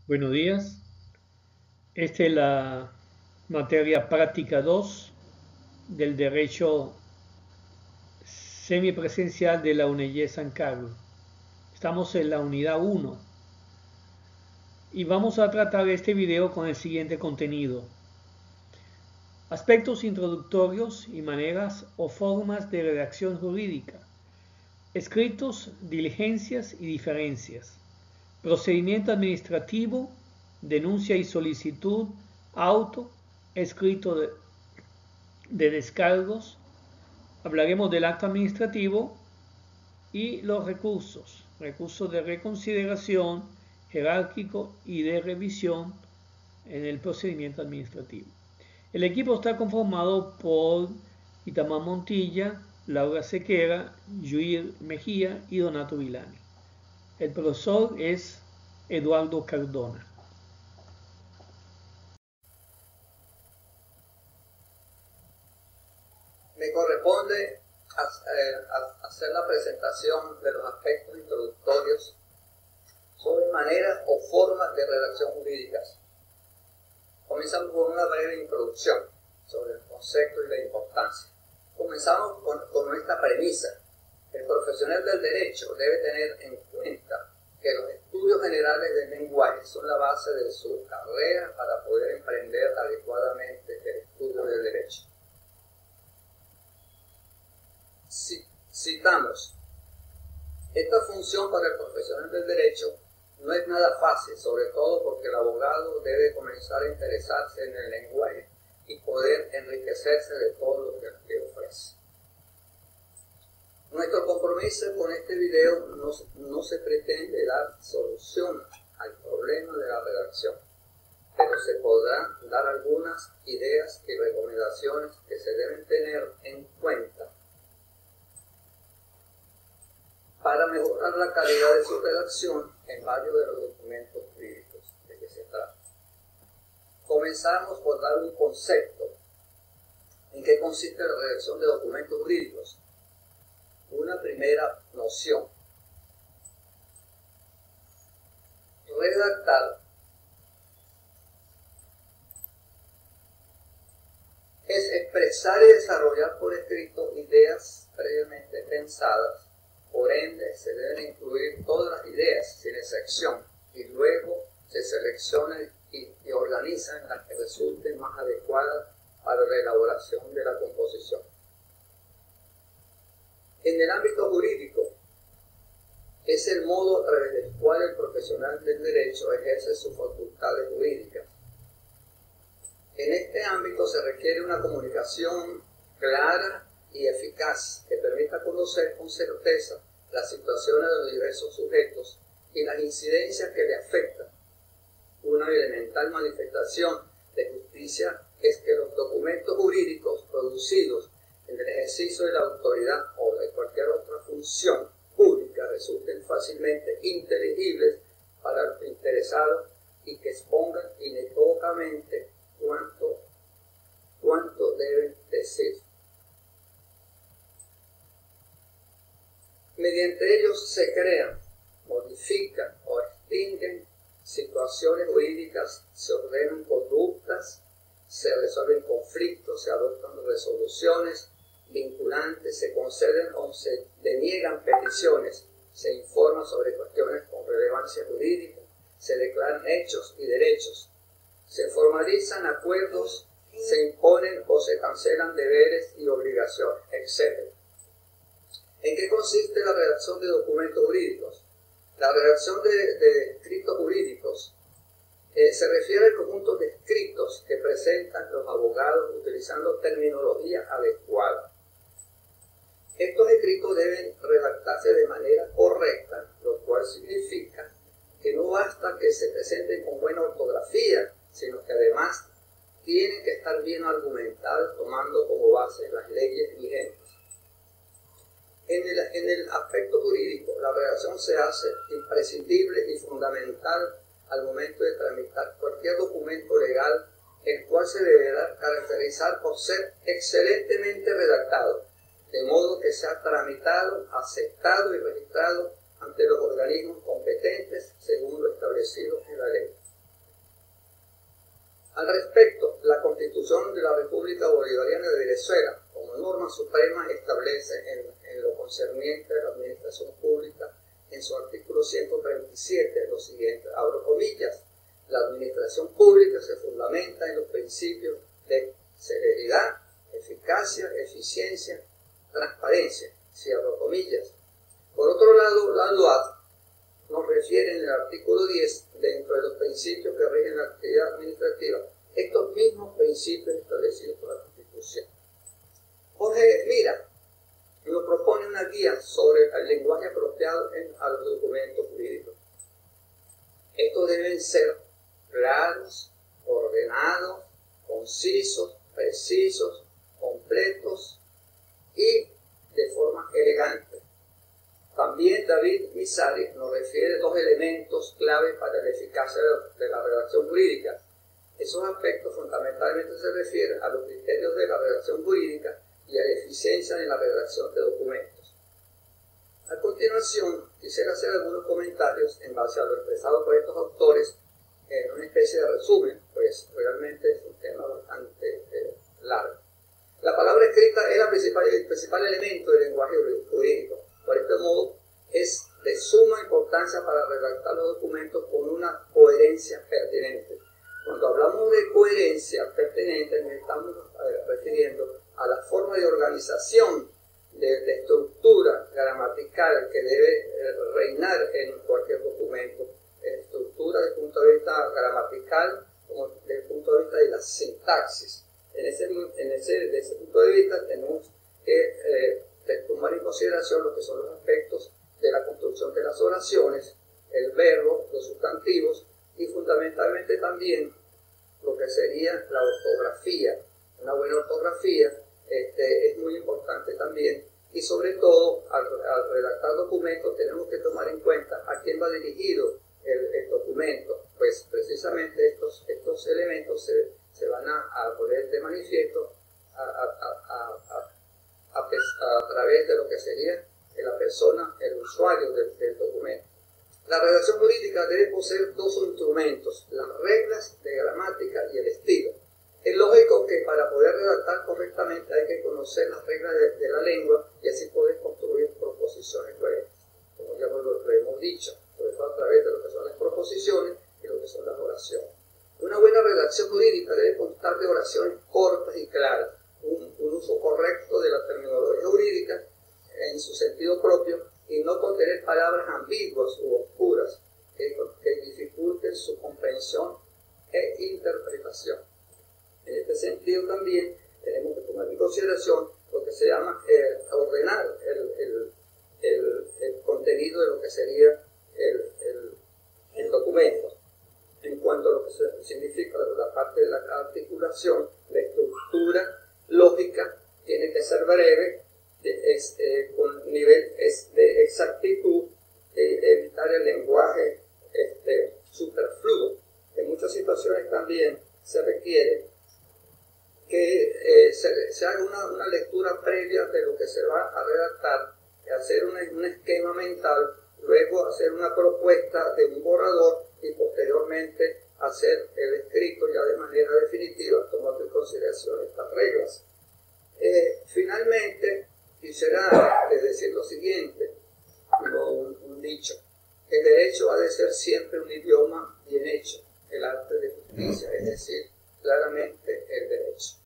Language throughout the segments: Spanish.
Buenos días. Esta es la materia práctica 2 del Derecho Semipresencial de la UNEYE San Carlos. Estamos en la unidad 1 y vamos a tratar este video con el siguiente contenido. Aspectos introductorios y maneras o formas de redacción jurídica. Escritos, diligencias y diferencias. Procedimiento administrativo, denuncia y solicitud, auto, escrito de descargos. Hablaremos del acto administrativo y los recursos de reconsideración, jerárquico y de revisión en el procedimiento administrativo. El equipo está conformado por Itamar Montilla, Laura Sequera, Yuir Mejía y Donato Vilani. El profesor es Eduardo Cardona. Me corresponde hacer la presentación de los aspectos introductorios sobre maneras o formas de redacción jurídicas. Comenzamos con una breve introducción sobre el concepto y la importancia. Comenzamos con nuestra premisa. El profesional del derecho debe tener en cuenta que los estudios generales del lenguaje son la base de su carrera para poder emprender adecuadamente el estudio del derecho. Citamos: esta función para el profesional del derecho no es nada fácil, sobre todo porque el abogado debe comenzar a interesarse en el lenguaje y poder enriquecerse de todo lo que ofrece. Nuestro compromiso con este video no se pretende dar solución al problema de la redacción, pero se podrán dar algunas ideas y recomendaciones que se deben tener en cuenta para mejorar la calidad de su redacción en varios de los documentos jurídicos de que se trata. Comenzamos por dar un concepto. ¿En qué consiste la redacción de documentos jurídicos? Una primera noción. Redactar es expresar y desarrollar por escrito ideas previamente pensadas. Por ende, se deben incluir todas las ideas, sin excepción, y luego se seleccionan y organizan las que resulten más adecuadas para la elaboración de la composición. En el ámbito jurídico, es el modo a través del cual el profesional del derecho ejerce sus facultades jurídicas. En este ámbito se requiere una comunicación clara y eficaz que permita conocer con certeza las situaciones de los diversos sujetos y las incidencias que le afectan. Una elemental manifestación de justicia es que los documentos jurídicos producidos en el ejercicio de la autoridad o de cualquier otra función pública resulten fácilmente inteligibles para los interesados y que expongan inequívocamente cuánto deben decir. Mediante ellos se crean, modifican o extinguen situaciones jurídicas, se ordenan conductas, se resuelven conflictos, se adoptan resoluciones vinculantes, se conceden o se deniegan peticiones, se informa sobre cuestiones con relevancia jurídica, se declaran hechos y derechos, se formalizan acuerdos, se imponen o se cancelan deberes y obligaciones, etc. ¿En qué consiste la redacción de documentos jurídicos? La redacción de escritos jurídicos se refiere al conjunto de escritos que presentan los abogados utilizando terminología adecuada. Estos escritos deben redactarse de manera correcta, lo cual significa que no basta que se presenten con buena ortografía, sino que además tienen que estar bien argumentados tomando como base las leyes vigentes. En el aspecto jurídico, la redacción se hace imprescindible y fundamental al momento de tramitar cualquier documento legal, el cual se deberá caracterizar por ser excelentemente redactado, de modo que sea tramitado, aceptado y registrado ante los organismos competentes según lo establecido en la ley. Al respecto, la Constitución de la República Bolivariana de Venezuela, como norma suprema, establece en lo concerniente a la administración pública, en su artículo 137, lo siguiente, abro comillas: la administración pública se fundamenta en los principios de celeridad, eficacia, eficiencia, transparencia, cierro comillas. Por otro lado, la LOAD nos refiere en el artículo 10, dentro de los principios que rigen la actividad administrativa, estos mismos principios establecidos por la Constitución. Jorge Mira nos propone una guía sobre el lenguaje apropiado a los documentos jurídicos. Estos deben ser claros, ordenados, concisos, precisos, completos y de forma elegante. También David Misari nos refiere dos elementos clave para la eficacia de la redacción jurídica. Esos aspectos fundamentalmente se refieren a los criterios de la redacción jurídica y a la eficiencia en la redacción de documentos. A continuación, quisiera hacer algunos comentarios en base a lo expresado por estos autores en una especie de resumen, pues realmente es un tema bastante largo. La palabra escrita es el principal elemento del lenguaje jurídico. Por este modo, es de suma importancia para redactar los documentos con una coherencia pertinente. Cuando hablamos de coherencia pertinente, nos estamos refiriendo a la forma de organización, de estructura gramatical que debe reinar en cualquier documento. Estructura desde el punto de vista gramatical como desde el punto de vista de la sintaxis. Desde ese punto de vista tenemos que tomar en consideración lo que son los aspectos de la construcción de las oraciones, el verbo, los sustantivos y fundamentalmente también lo que sería la ortografía. Una buena ortografía es muy importante también, y sobre todo al redactar documentos tenemos que tomar en cuenta a quién va dirigido el documento, pues precisamente estos elementos se van a poner de manifiesto a través de lo que sería la persona, el usuario del documento. La redacción jurídica debe poseer dos instrumentos: las reglas de gramática y el estilo. Es lógico que para poder redactar correctamente hay que conocer las reglas de la lengua y así poder construir proposiciones coherentes, como ya lo hemos dicho, sobre todo a través de lo que son las proposiciones y lo que son las oraciones. Una buena redacción jurídica debe constar de oraciones cortas y claras, un uso correcto de la terminología jurídica en su sentido propio y no contener palabras ambiguas u oscuras que dificulten su comprensión e interpretación. En este sentido también tenemos que tomar en consideración lo que se llama ordenar el contenido de lo que sería el documento. En cuanto a lo que significa la parte de la articulación, la estructura lógica tiene que ser breve, con nivel de exactitud, evitar el lenguaje superfluo. En muchas situaciones también se requiere que se haga una lectura previa de lo que se va a redactar, hacer un esquema mental, luego hacer una propuesta de un borrador y posteriormente hacer el escrito ya de manera definitiva, tomando en consideración estas reglas. Finalmente, quisiera decir lo siguiente, un dicho: el derecho ha de ser siempre un idioma bien hecho, el arte de justicia, es decir, claramente el derecho.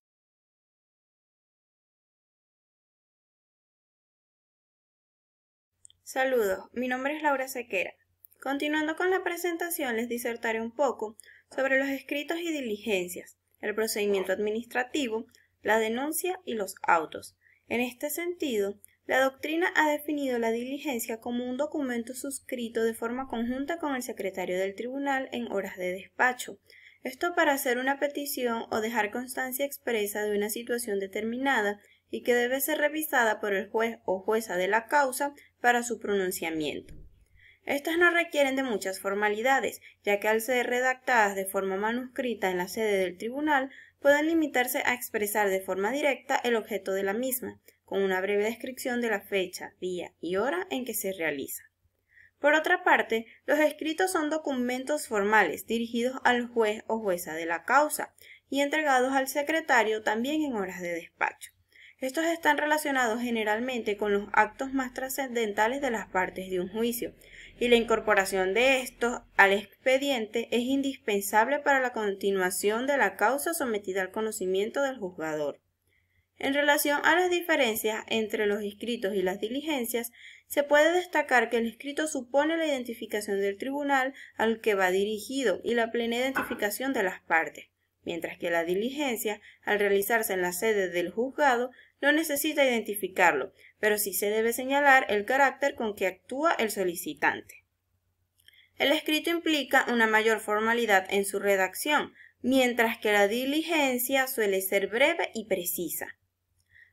Saludos, mi nombre es Laura Sequera. Continuando con la presentación, les disertaré un poco sobre los escritos y diligencias, el procedimiento administrativo, la denuncia y los autos. En este sentido, la doctrina ha definido la diligencia como un documento suscrito de forma conjunta con el secretario del tribunal en horas de despacho. Esto para hacer una petición o dejar constancia expresa de una situación determinada y que debe ser revisada por el juez o jueza de la causa para su pronunciamiento. Estas no requieren de muchas formalidades, ya que al ser redactadas de forma manuscrita en la sede del tribunal, pueden limitarse a expresar de forma directa el objeto de la misma, con una breve descripción de la fecha, día y hora en que se realiza. Por otra parte, los escritos son documentos formales dirigidos al juez o jueza de la causa y entregados al secretario también en horas de despacho. Estos están relacionados generalmente con los actos más trascendentales de las partes de un juicio, y la incorporación de estos al expediente es indispensable para la continuación de la causa sometida al conocimiento del juzgador. En relación a las diferencias entre los escritos y las diligencias, se puede destacar que el escrito supone la identificación del tribunal al que va dirigido y la plena identificación de las partes, mientras que la diligencia, al realizarse en la sede del juzgado, no necesita identificarlo, pero sí se debe señalar el carácter con que actúa el solicitante. El escrito implica una mayor formalidad en su redacción, mientras que la diligencia suele ser breve y precisa.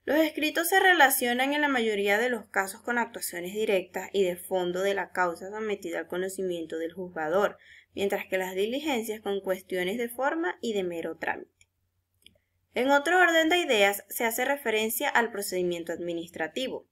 Los escritos se relacionan en la mayoría de los casos con actuaciones directas y de fondo de la causa sometida al conocimiento del juzgador, mientras que las diligencias con cuestiones de forma y de mero trámite. En otro orden de ideas se hace referencia al procedimiento administrativo.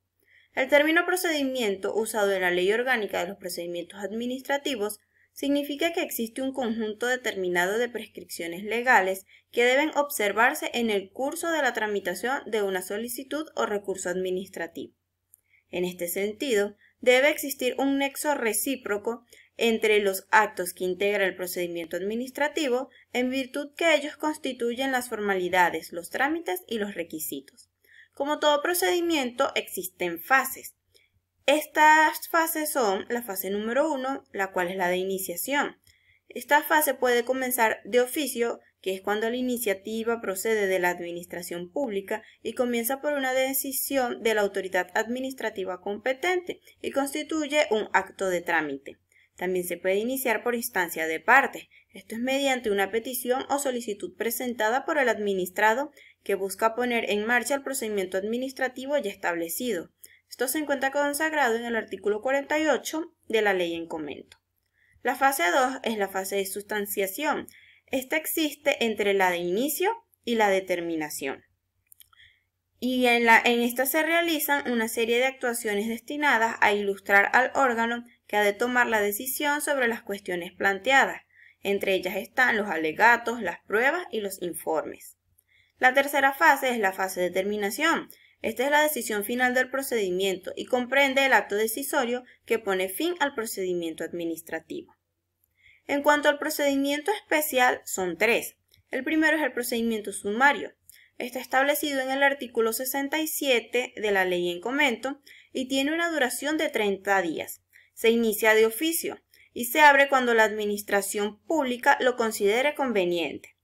El término procedimiento, usado en la Ley Orgánica de los Procedimientos Administrativos, significa que existe un conjunto determinado de prescripciones legales que deben observarse en el curso de la tramitación de una solicitud o recurso administrativo. En este sentido, debe existir un nexo recíproco entre los actos que integra el procedimiento administrativo, en virtud que ellos constituyen las formalidades, los trámites y los requisitos. Como todo procedimiento, existen fases. Estas fases son la fase número 1, la cual es la de iniciación. Esta fase puede comenzar de oficio, que es cuando la iniciativa procede de la administración pública y comienza por una decisión de la autoridad administrativa competente y constituye un acto de trámite. También se puede iniciar por instancia de parte. Esto es mediante una petición o solicitud presentada por el administrado que busca poner en marcha el procedimiento administrativo ya establecido. Esto se encuentra consagrado en el artículo 48 de la ley en comento. La fase 2 es la fase de sustanciación. Esta existe entre la de inicio y la de terminación. Y en esta se realizan una serie de actuaciones destinadas a ilustrar al órgano que ha de tomar la decisión sobre las cuestiones planteadas. Entre ellas están los alegatos, las pruebas y los informes. La tercera fase es la fase de terminación. Esta es la decisión final del procedimiento y comprende el acto decisorio que pone fin al procedimiento administrativo. En cuanto al procedimiento especial, son 3. El primero es el procedimiento sumario. Está establecido en el artículo 67 de la ley en comento y tiene una duración de 30 días. Se inicia de oficio y se abre cuando la administración pública lo considere conveniente.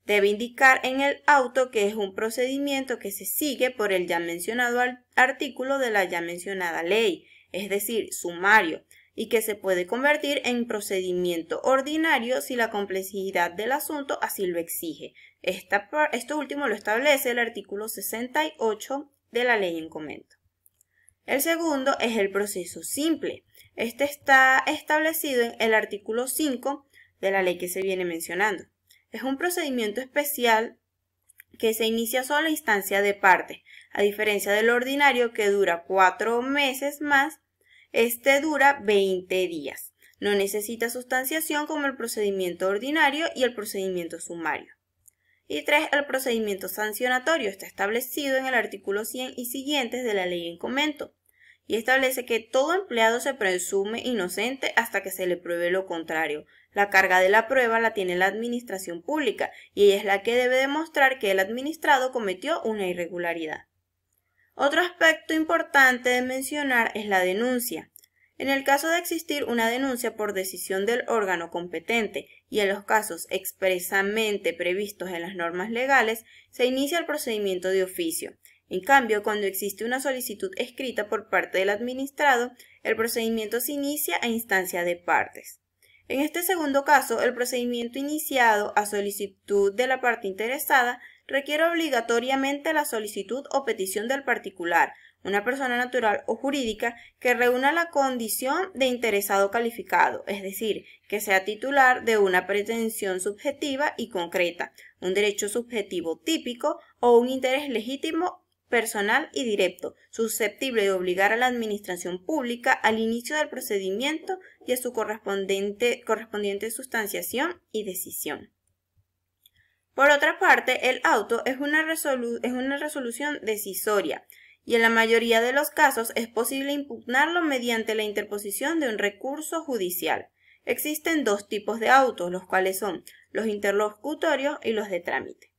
Debe indicar en el auto que es un procedimiento que se sigue por el ya mencionado artículo de la ya mencionada ley, es decir, sumario, y que se puede convertir en procedimiento ordinario si la complejidad del asunto así lo exige. Esto último lo establece el artículo 68 de la ley en comento. El segundo es el proceso simple. Este está establecido en el artículo 5 de la ley que se viene mencionando. Es un procedimiento especial que se inicia solo a instancia de parte, a diferencia del ordinario que dura 4 meses más. Este dura 20 días. No necesita sustanciación como el procedimiento ordinario y el procedimiento sumario. Y 3. El procedimiento sancionatorio está establecido en el artículo 100 y siguientes de la ley en comento y establece que todo empleado se presume inocente hasta que se le pruebe lo contrario. La carga de la prueba la tiene la administración pública y ella es la que debe demostrar que el administrado cometió una irregularidad. Otro aspecto importante de mencionar es la denuncia. En el caso de existir una denuncia por decisión del órgano competente y en los casos expresamente previstos en las normas legales, se inicia el procedimiento de oficio. En cambio, cuando existe una solicitud escrita por parte del administrado, el procedimiento se inicia a instancia de partes. En este segundo caso, el procedimiento iniciado a solicitud de la parte interesada requiere obligatoriamente la solicitud o petición del particular, una persona natural o jurídica que reúna la condición de interesado calificado, es decir, que sea titular de una pretensión subjetiva y concreta, un derecho subjetivo típico o un interés legítimo personal y directo, susceptible de obligar a la administración pública al inicio del procedimiento y a su correspondiente sustanciación y decisión. Por otra parte, el auto es una resolución decisoria y en la mayoría de los casos es posible impugnarlo mediante la interposición de un recurso judicial. Existen dos tipos de autos, los cuales son los interlocutorios y los de trámite.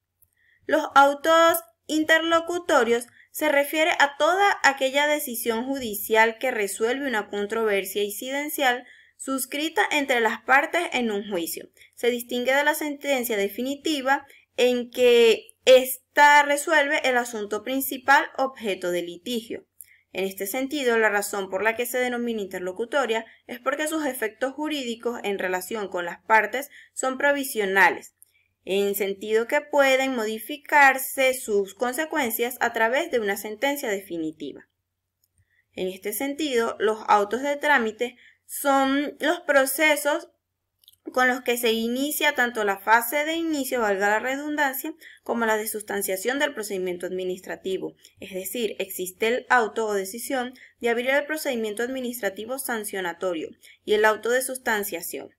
Los autos interlocutorios se refiere a toda aquella decisión judicial que resuelve una controversia incidencial suscrita entre las partes en un juicio. Se distingue de la sentencia definitiva en que ésta resuelve el asunto principal objeto de litigio. En este sentido, la razón por la que se denomina interlocutoria es porque sus efectos jurídicos en relación con las partes son provisionales, en sentido que pueden modificarse sus consecuencias a través de una sentencia definitiva. En este sentido, los autos de trámite son los procesos con los que se inicia tanto la fase de inicio, valga la redundancia, como la de sustanciación del procedimiento administrativo. Es decir, existe el auto o decisión de abrir el procedimiento administrativo sancionatorio y el auto de sustanciación.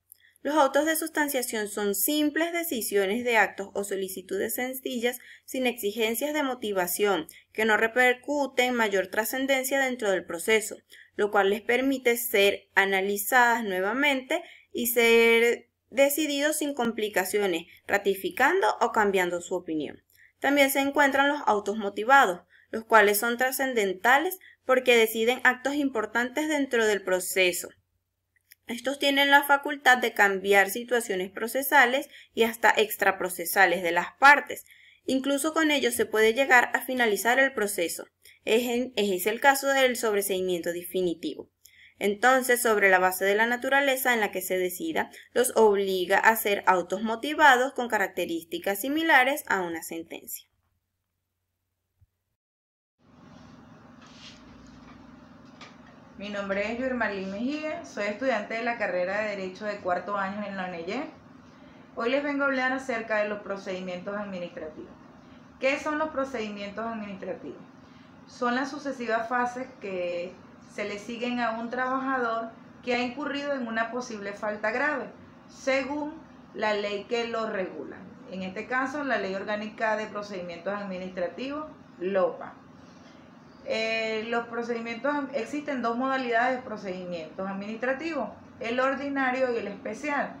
Los autos de sustanciación son simples decisiones de actos o solicitudes sencillas sin exigencias de motivación, que no repercuten mayor trascendencia dentro del proceso, lo cual les permite ser analizadas nuevamente y ser decididos sin complicaciones, ratificando o cambiando su opinión. También se encuentran los autos motivados, los cuales son trascendentales porque deciden actos importantes dentro del proceso. Estos tienen la facultad de cambiar situaciones procesales y hasta extraprocesales de las partes. Incluso con ellos se puede llegar a finalizar el proceso. Es el caso del sobreseimiento definitivo. Entonces, sobre la base de la naturaleza en la que se decida, los obliga a ser autos motivados con características similares a una sentencia. Mi nombre es Yurmalí Mejía, soy estudiante de la carrera de Derecho de cuarto año en la UNEYE. Hoy les vengo a hablar acerca de los procedimientos administrativos. ¿Qué son los procedimientos administrativos? Son las sucesivas fases que se le siguen a un trabajador que ha incurrido en una posible falta grave, según la ley que lo regula. En este caso, la Ley Orgánica de Procedimientos Administrativos, LOPA. Existen dos modalidades de procedimientos administrativos, el ordinario y el especial.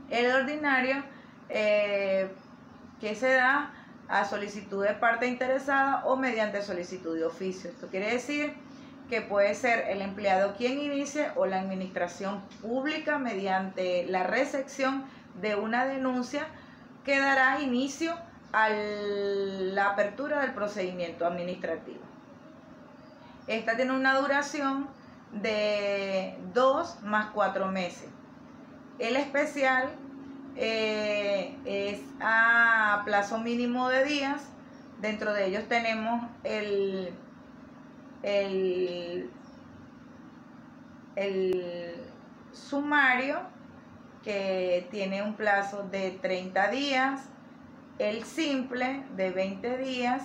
El ordinario que se da a solicitud de parte interesada o mediante solicitud de oficio. Esto quiere decir que puede ser el empleado quien inicie o la administración pública mediante la recepción de una denuncia que dará inicio a la apertura del procedimiento administrativo. Esta tiene una duración de 2 más 4 meses. El especial es a plazo mínimo de días. Dentro de ellos tenemos el sumario, que tiene un plazo de 30 días, el simple de 20 días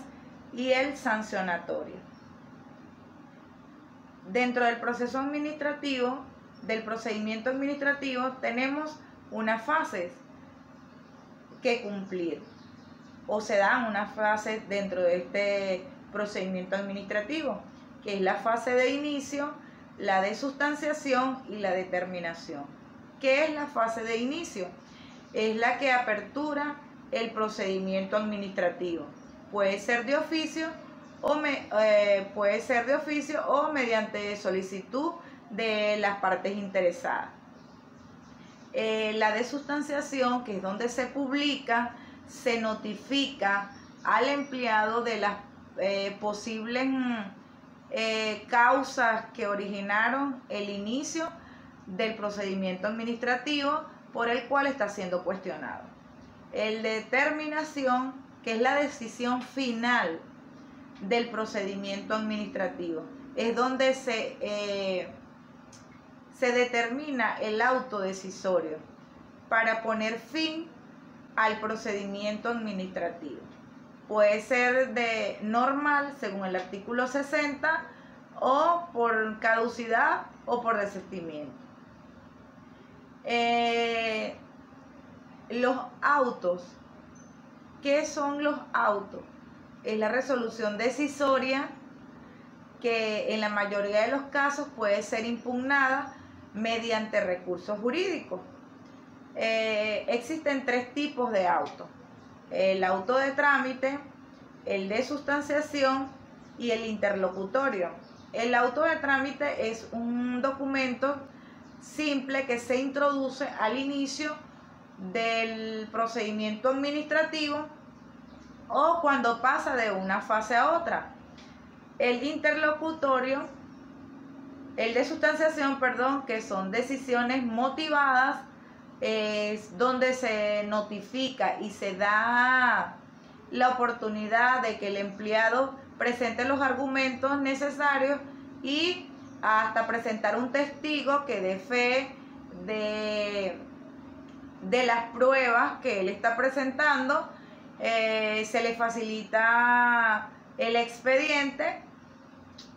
y el sancionatorio. Dentro del proceso administrativo, del procedimiento administrativo, tenemos unas fases que cumplir, o se dan unas fases dentro de este procedimiento administrativo, que es la fase de inicio, la de sustanciación y la de terminación. ¿Qué es la fase de inicio? Es la que apertura el procedimiento administrativo. Puede ser de oficio o mediante solicitud de las partes interesadas. La de sustanciación, que es donde se publica, se notifica al empleado de las posibles causas que originaron el inicio del procedimiento administrativo por el cual está siendo cuestionado. El de terminación, que es la decisión final del procedimiento administrativo, es donde se determina el auto decisorio para poner fin al procedimiento administrativo. puede ser de normal según el artículo 60 o por caducidad o por desistimiento. Los autos. ¿Qué son los autos? Es la resolución decisoria que en la mayoría de los casos puede ser impugnada mediante recursos jurídicos. Existen tres tipos de autos: el auto de trámite, el de sustanciación y el interlocutorio. El auto de trámite es un documento simple que se introduce al inicio del procedimiento administrativo o cuando pasa de una fase a otra. El interlocutorio, el de sustanciación, perdón, que son decisiones motivadas, es donde se notifica y se da la oportunidad de que el empleado presente los argumentos necesarios y hasta presentar un testigo que dé fe de las pruebas que él está presentando. Se le facilita el expediente.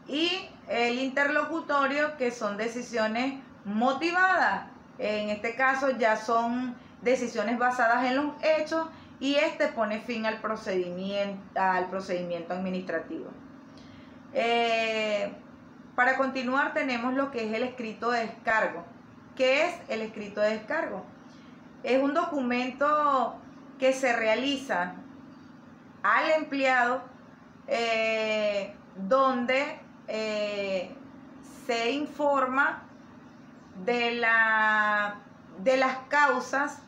Y el interlocutorio, que son decisiones motivadas. En este caso ya son decisiones basadas en los hechos y este pone fin al procedimiento administrativo. Para continuar tenemos lo que es el escrito de descargo. ¿Qué es el escrito de descargo? Es un documento que se realiza al empleado donde se informa de las causas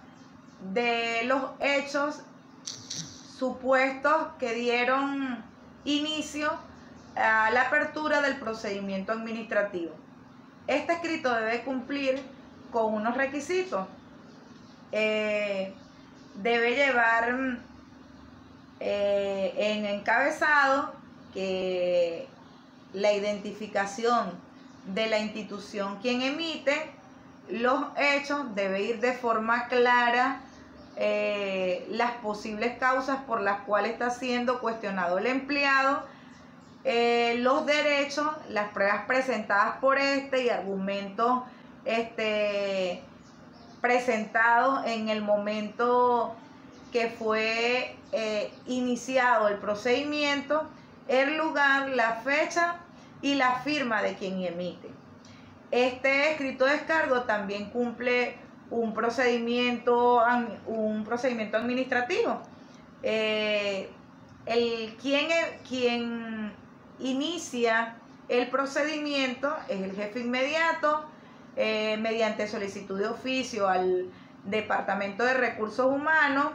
de los hechos supuestos que dieron inicio a la apertura del procedimiento administrativo. Este escrito debe cumplir con unos requisitos. Debe llevar en encabezado que la identificación de la institución quien emite los hechos, debe ir de forma clara las posibles causas por las cuales está siendo cuestionado el empleado, los derechos, las pruebas presentadas por y argumentos presentados en el momento que fue iniciado el procedimiento, el lugar, la fecha y la firma de quien emite. Este escrito de descargo también cumple un procedimiento administrativo. Quien inicia el procedimiento es el jefe inmediato, mediante solicitud de oficio al Departamento de Recursos Humanos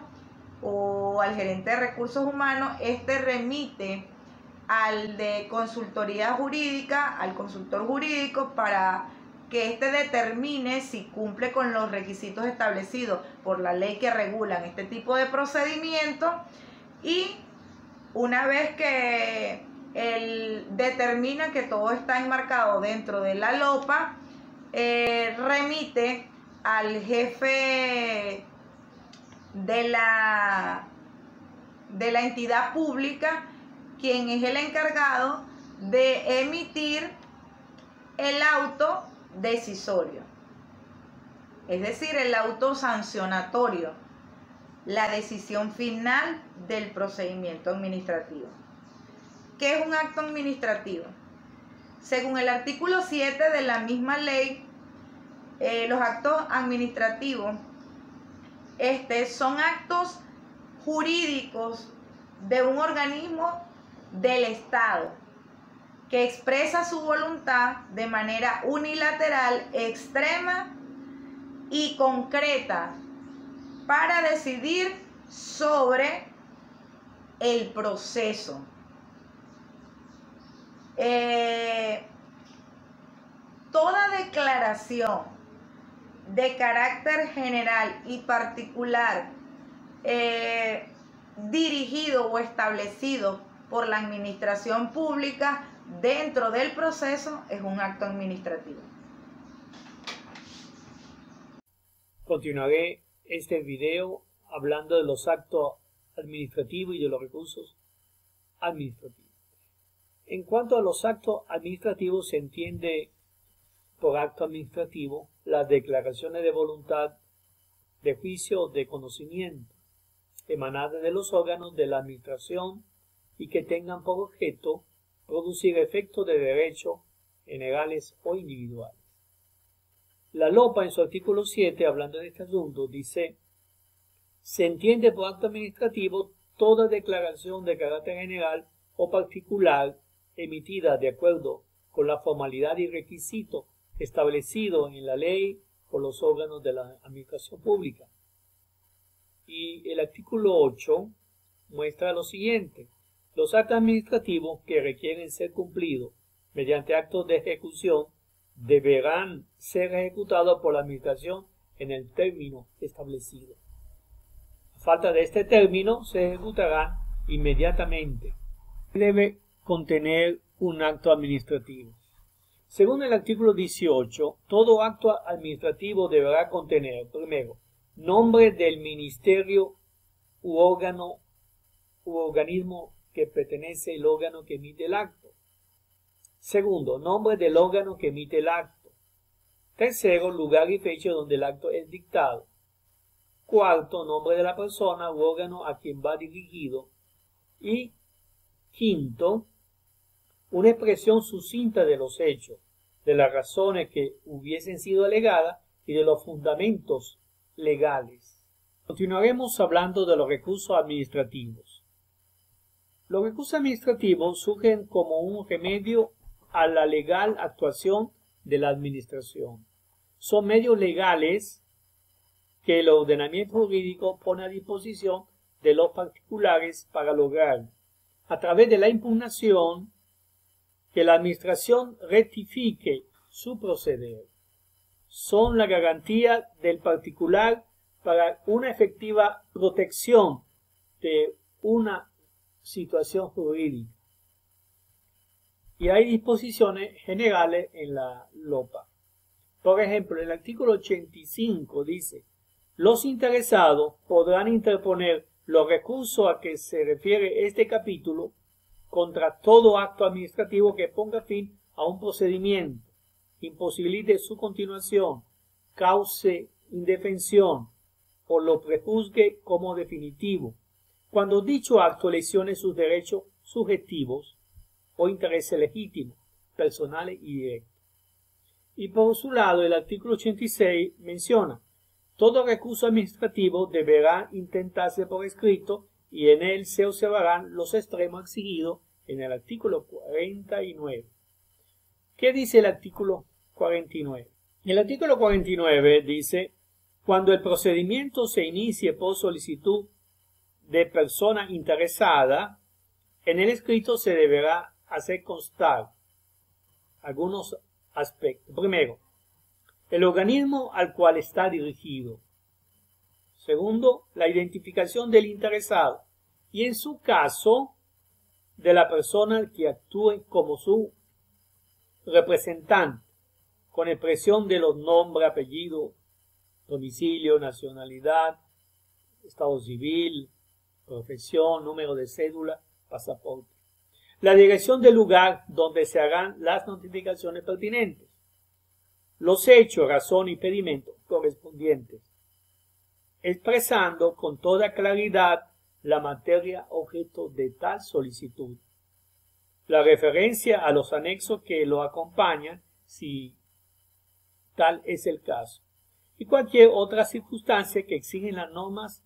o al gerente de Recursos Humanos. Este remite al de consultoría jurídica, al consultor jurídico, para que éste determine si cumple con los requisitos establecidos por la ley que regulan este tipo de procedimientos, y una vez que él determina que todo está enmarcado dentro de la LOPA, remite al jefe de la entidad pública, quien es el encargado de emitir el auto decisorio, es decir, el auto sancionatorio, la decisión final del procedimiento administrativo. ¿Qué es un acto administrativo? Según el artículo 7 de la misma ley, los actos administrativos son actos jurídicos de un organismo del Estado que expresa su voluntad de manera unilateral, extrema y concreta para decidir sobre el proceso. Toda declaración de carácter general y particular dirigido o establecido por la administración pública dentro del proceso es un acto administrativo. Continuaré este video hablando de los actos administrativos y de los recursos administrativos. En cuanto a los actos administrativos, se entiende por acto administrativo las declaraciones de voluntad, de juicio o de conocimiento emanadas de los órganos de la administración y que tengan por objeto producir efectos de derecho generales o individuales. La LOPA, en su artículo 7, hablando de este asunto, dice: se entiende por acto administrativo toda declaración de carácter general o particular emitida de acuerdo con la formalidad y requisito establecido en la ley por los órganos de la administración pública. Y el artículo 8 muestra lo siguiente: los actos administrativos que requieren ser cumplidos mediante actos de ejecución deberán ser ejecutados por la administración en el término establecido. A falta de este término, se ejecutarán inmediatamente. Debe contener un acto administrativo. Según el artículo 18, todo acto administrativo deberá contener, primero, nombre del ministerio u órgano u organismo que pertenece al órgano que emite el acto. Segundo, nombre del órgano que emite el acto. Tercero, lugar y fecha donde el acto es dictado. Cuarto, nombre de la persona u órgano a quien va dirigido. Y quinto, una expresión sucinta de los hechos, de las razones que hubiesen sido alegadas y de los fundamentos legales. Continuaremos hablando de los recursos administrativos. Los recursos administrativos surgen como un remedio a la legal actuación de la administración. Son medios legales que el ordenamiento jurídico pone a disposición de los particulares para lograr, a través de la impugnación, que la administración rectifique su proceder. Son la garantía del particular para una efectiva protección de una situación jurídica. Y hay disposiciones generales en la LOPA. Por ejemplo, el artículo 85 dice: los interesados podrán interponer los recursos a que se refiere este capítulo contra todo acto administrativo que ponga fin a un procedimiento, imposibilite su continuación, cause indefensión o lo prejuzgue como definitivo, cuando dicho acto lesione sus derechos subjetivos o intereses legítimos, personales y directos. Y por su lado, el artículo 86 menciona: todo recurso administrativo deberá intentarse por escrito y en él se observarán los extremos exigidos en el artículo 49. ¿Qué dice el artículo 49? El artículo 49 dice: cuando el procedimiento se inicie por solicitud de persona interesada, en el escrito se deberá hacer constar algunos aspectos. Primero, el organismo al cual está dirigido. Segundo, la identificación del interesado y, en su caso, de la persona que actúe como su representante, con expresión de los nombres, apellido, domicilio, nacionalidad, estado civil, profesión, número de cédula, pasaporte. La dirección del lugar donde se harán las notificaciones pertinentes. Los hechos, razón y pedimento correspondientes, expresando con toda claridad la materia objeto de tal solicitud. La referencia a los anexos que lo acompañan, si tal es el caso, y cualquier otra circunstancia que exigen las normas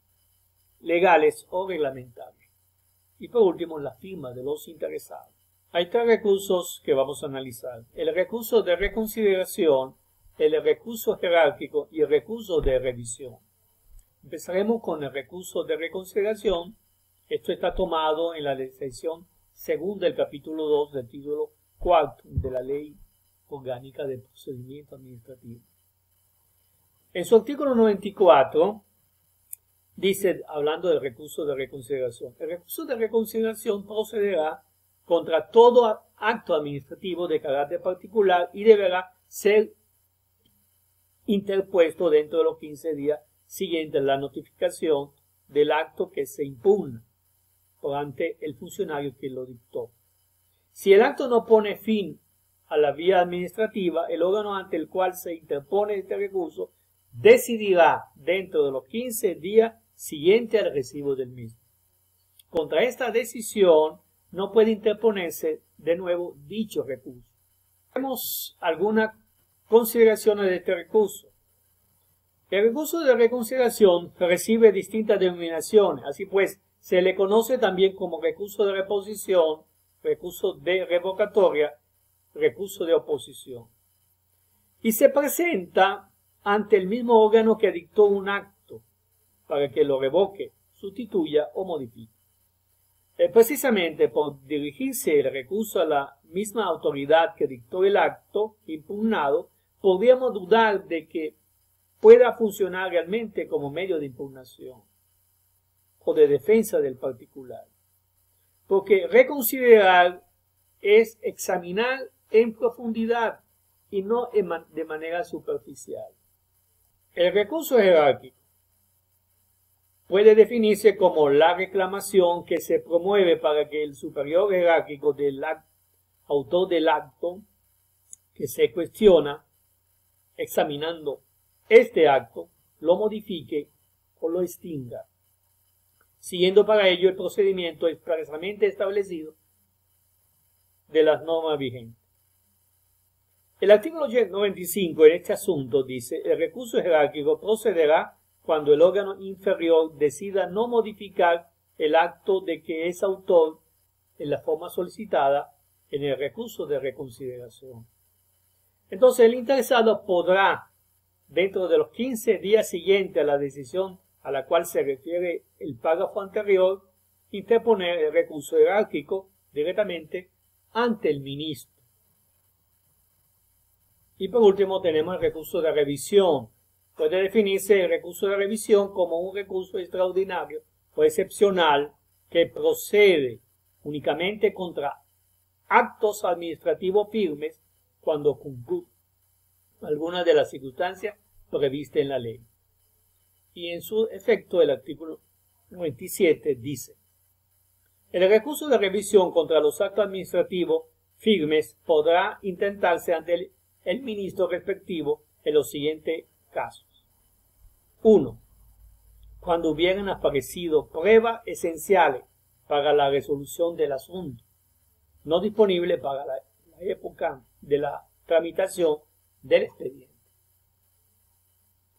legales o reglamentarias. Y por último, la firma de los interesados. Hay tres recursos que vamos a analizar: el recurso de reconsideración, el recurso jerárquico y el recurso de revisión. Empezaremos con el recurso de reconsideración. Esto está tomado en la sección segunda del capítulo 2 del título 4 de la Ley Orgánica de Procedimiento Administrativo. En su artículo 94 dice, hablando del recurso de reconsideración: el recurso de reconsideración procederá contra todo acto administrativo de carácter particular y deberá ser interpuesto dentro de los 15 días siguientes a la notificación del acto que se impugna, ante el funcionario que lo dictó. Si el acto no pone fin a la vía administrativa, el órgano ante el cual se interpone este recurso decidirá dentro de los 15 días siguientes al recibo del mismo. Contra esta decisión no puede interponerse de nuevo dicho recurso. Tenemos algunas consideraciones de este recurso. El recurso de reconsideración recibe distintas denominaciones, así pues se le conoce también como recurso de reposición, recurso de revocatoria, recurso de oposición. Y se presenta ante el mismo órgano que dictó un acto para que lo revoque, sustituya o modifique. Precisamente por dirigirse el recurso a la misma autoridad que dictó el acto impugnado, podríamos dudar de que pueda funcionar realmente como medio de impugnación o de defensa del particular. Porque reconsiderar es examinar en profundidad y no de manera superficial. El recurso jerárquico puede definirse como la reclamación que se promueve para que el superior jerárquico del autor del acto que se cuestiona, examinando este acto, lo modifique o lo extinga, siguiendo para ello el procedimiento expresamente establecido de las normas vigentes. El artículo 95 en este asunto dice: el recurso jerárquico procederá cuando el órgano inferior decida no modificar el acto de que es autor en la forma solicitada en el recurso de reconsideración. Entonces el interesado podrá, dentro de los 15 días siguientes a la decisión a la cual se refiere el párrafo anterior, interponer el recurso jerárquico directamente ante el ministro. Y por último tenemos el recurso de revisión. Puede definirse el recurso de revisión como un recurso extraordinario o excepcional que procede únicamente contra actos administrativos firmes cuando concurren algunas de las circunstancias previstas en la ley. Y en su efecto el artículo 97 dice: el recurso de revisión contra los actos administrativos firmes podrá intentarse ante el ministro respectivo en los siguientes casos. 1. Cuando hubieran aparecido pruebas esenciales para la resolución del asunto, no disponible para la época de la tramitación del expediente.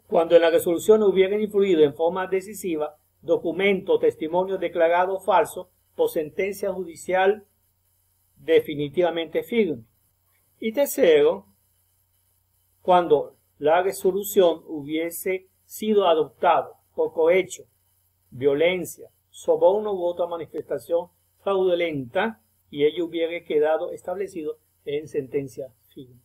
Cuando en la resolución hubieran influido en forma decisiva documento o testimonio declarado falso por sentencia judicial definitivamente firme. Y tercero, cuando la resolución hubiese sido adoptada por cohecho, violencia, soborno u otra manifestación fraudulenta y ello hubiera quedado establecido en sentencia firme.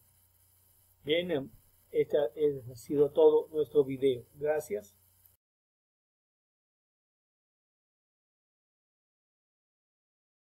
Bien, este ha sido todo nuestro video. Gracias.